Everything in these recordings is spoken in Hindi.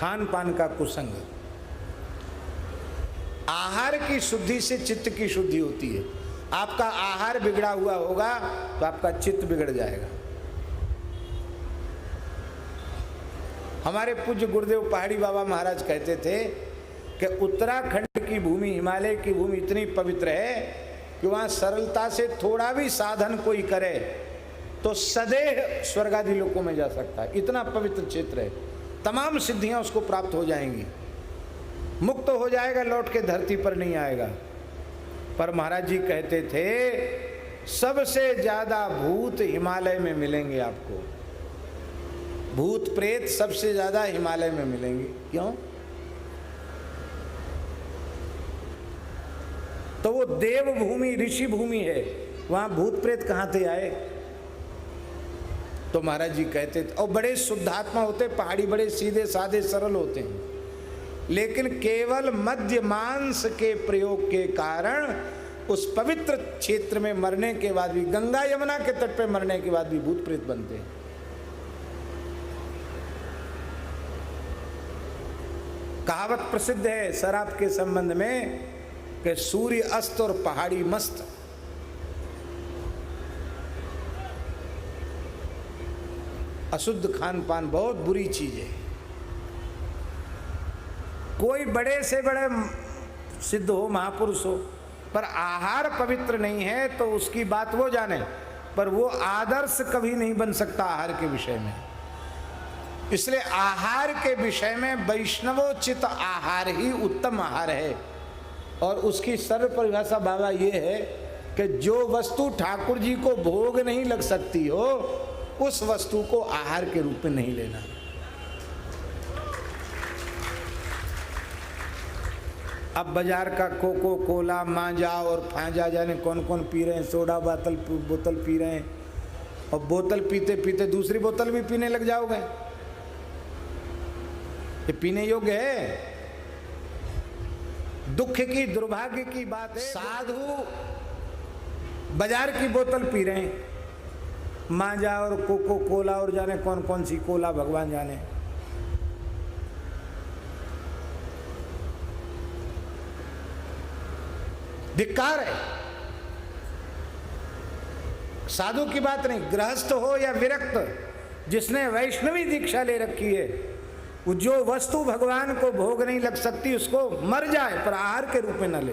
खान पान का कुसंग। आहार की शुद्धि से चित्त की शुद्धि होती है। आपका आहार बिगड़ा हुआ होगा तो आपका चित्त बिगड़ जाएगा। हमारे पूज्य गुरुदेव पहाड़ी बाबा महाराज कहते थे कि उत्तराखंड की भूमि, हिमालय की भूमि इतनी पवित्र है कि वहाँ सरलता से थोड़ा भी साधन कोई करे तो सदैव स्वर्ग आदि लोकों में जा सकता है। इतना पवित्र क्षेत्र है, तमाम सिद्धियां उसको प्राप्त हो जाएंगी, मुक्त हो जाएगा, लौट के धरती पर नहीं आएगा। पर महाराज जी कहते थे सबसे ज्यादा भूत हिमालय में मिलेंगे आपको। भूत प्रेत सबसे ज्यादा हिमालय में मिलेंगे। क्यों? तो वो देव भूमि, ऋषि भूमि है, वहां भूत प्रेत कहां से आए? तो महाराज जी कहते थे, और बड़े शुद्धात्मा होते, पहाड़ी बड़े सीधे साधे सरल होते हैं, लेकिन केवल मध्य मांस के प्रयोग के कारण उस पवित्र क्षेत्र में मरने के बाद भी, गंगा यमुना के तट पे मरने के बाद भी भूत प्रेत बनते हैं। कहावत प्रसिद्ध है शराब के संबंध में कि सूर्य अस्त और पहाड़ी मस्त। अशुद्ध खान पान बहुत बुरी चीज है। कोई बड़े से बड़े सिद्ध हो, महापुरुष हो, पर आहार पवित्र नहीं है तो उसकी बात वो जाने, पर वो आदर्श कभी नहीं बन सकता आहार के विषय में। इसलिए आहार के विषय में वैष्णवोचित आहार ही उत्तम आहार है। और उसकी सर्व परिभाषा बाबा ये है कि जो वस्तु ठाकुर जी को भोग नहीं लग सकती हो उस वस्तु को आहार के रूप में नहीं लेना। अब बाजार का कोको कोला, मांजा और फांजा जाने कौन कौन पी रहे हैं, सोडा बोतल पी रहे हैं, और बोतल पीते पीते दूसरी बोतल भी पीने लग जाओगे। ये पीने योग्य है? दुख की, दुर्भाग्य की बात है। साधु बाजार की बोतल पी रहे हैं, मांजा और कोको कोला और जाने कौन कौन सी कोला, भगवान जाने। धिक्कार है। साधु की बात नहीं, गृहस्थ हो या विरक्त, जिसने वैष्णवी दीक्षा ले रखी है, वो जो वस्तु भगवान को भोग नहीं लग सकती उसको मर जाए पर आहार के रूप में न ले।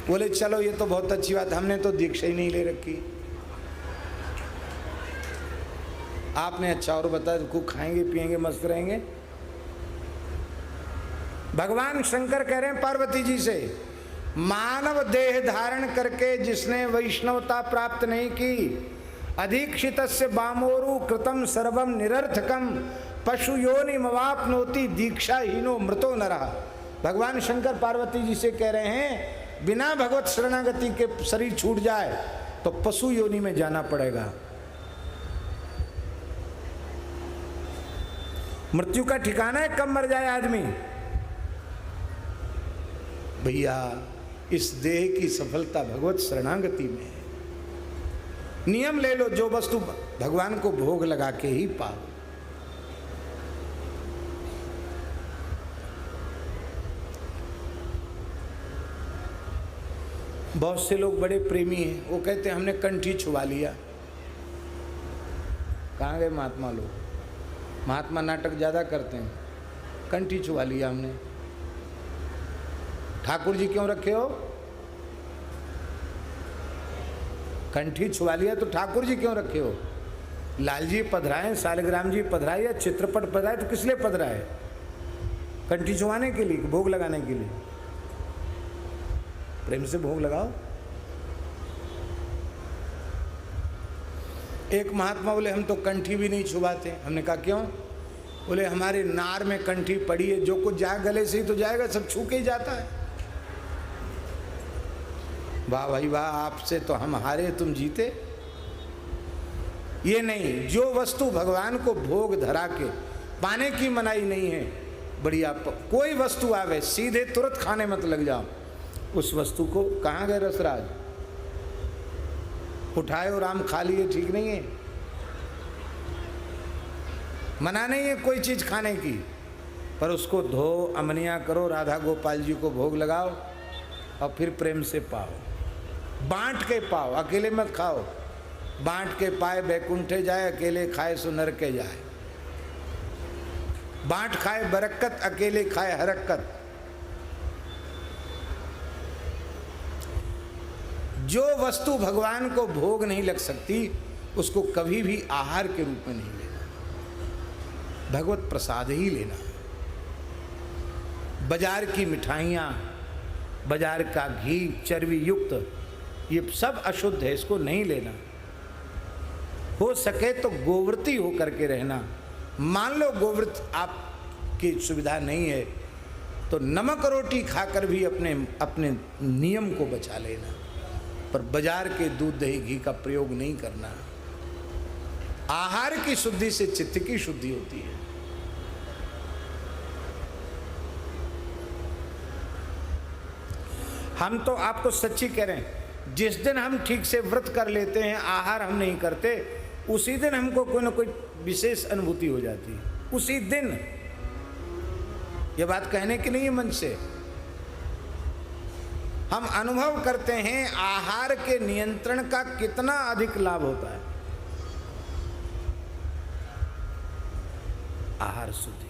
बोले चलो ये तो बहुत अच्छी बात, हमने तो दीक्षा ही नहीं ले रखी। आपने अच्छा और बताया, खूब खाएंगे पिएंगे मस्त रहेंगे। भगवान शंकर कह रहे हैं पार्वती जी से, मानव देह धारण करके जिसने वैष्णवता प्राप्त नहीं की, अधीक्षितस्य बामोरु कृतम सर्वम निरर्थकम पशु योनि मवाप्नोति दीक्षाहीनो मृतो नरः। भगवान शंकर पार्वती जी से कह रहे हैं बिना भगवत शरणागति के शरीर छूट जाए तो पशु योनि में जाना पड़ेगा। मृत्यु का ठिकाना है कब मर जाए आदमी। भैया इस देह की सफलता भगवत शरणागति में है। नियम ले लो, जो वस्तु भगवान को भोग लगा के ही पाओ। बहुत से लोग बड़े प्रेमी हैं, वो कहते हैं हमने कंठी छुआ लिया। कहाँ गए महात्मा लोग? महात्मा नाटक ज्यादा करते हैं। कंठी छुआ लिया हमने। ठाकुर जी क्यों रखे हो? कंठी छुआ लिया तो ठाकुर जी क्यों रखे हो? लाल जी पधराए, सालिग्राम जी पधराए या चित्रपट पधराए तो किस लिए पधराए? कंठी छुआने के लिए, भोग लगाने के लिए। प्रेम से भोग लगाओ। एक महात्मा बोले हम तो कंठी भी नहीं छुआते। हमने कहा क्यों? बोले हमारे नार में कंठी पड़ी है, जो कुछ जाए गले से ही तो जाएगा, सब छू के ही जाता है। वाह भाई वाह, आपसे तो हम हारे तुम जीते। ये नहीं, जो वस्तु भगवान को भोग धरा के पाने की मनाही नहीं है, बढ़िया कोई वस्तु आवे सीधे तुरंत खाने मत लग जाओ। उस वस्तु को, कहाँ गए रसराज? उठाए और आम खा लिए, ठीक नहीं है। मना नहीं है कोई चीज खाने की, पर उसको धो अमनिया करो, राधा गोपाल जी को भोग लगाओ और फिर प्रेम से पाओ, बांट के पाओ, अकेले मत खाओ। बांट के पाए बैकुंठे जाए, अकेले खाए सो नरके जाए। बांट खाए बरक्कत, अकेले खाए हरक्कत। जो वस्तु भगवान को भोग नहीं लग सकती उसको कभी भी आहार के रूप में नहीं लेना, भगवत प्रसाद ही लेना। बाजार की मिठाइयाँ, बाजार का घी चर्बी युक्त, ये सब अशुद्ध है, इसको नहीं लेना। हो सके तो गोव्रती हो करके रहना। मान लो गोव्रत आपकी सुविधा नहीं है तो नमक रोटी खाकर भी अपने अपने नियम को बचा लेना, पर बाजार के दूध दही घी का प्रयोग नहीं करना। आहार की शुद्धि से चित्त की शुद्धि होती है। हम तो आपको सच्ची कह रहे हैं, जिस दिन हम ठीक से व्रत कर लेते हैं, आहार हम नहीं करते, उसी दिन हमको कोई ना कोई विशेष अनुभूति हो जाती है। उसी दिन, ये बात कहने की नहीं है मन से, हम अनुभव करते हैं आहार के नियंत्रण का कितना अधिक लाभ होता है। आहार शुद्धि।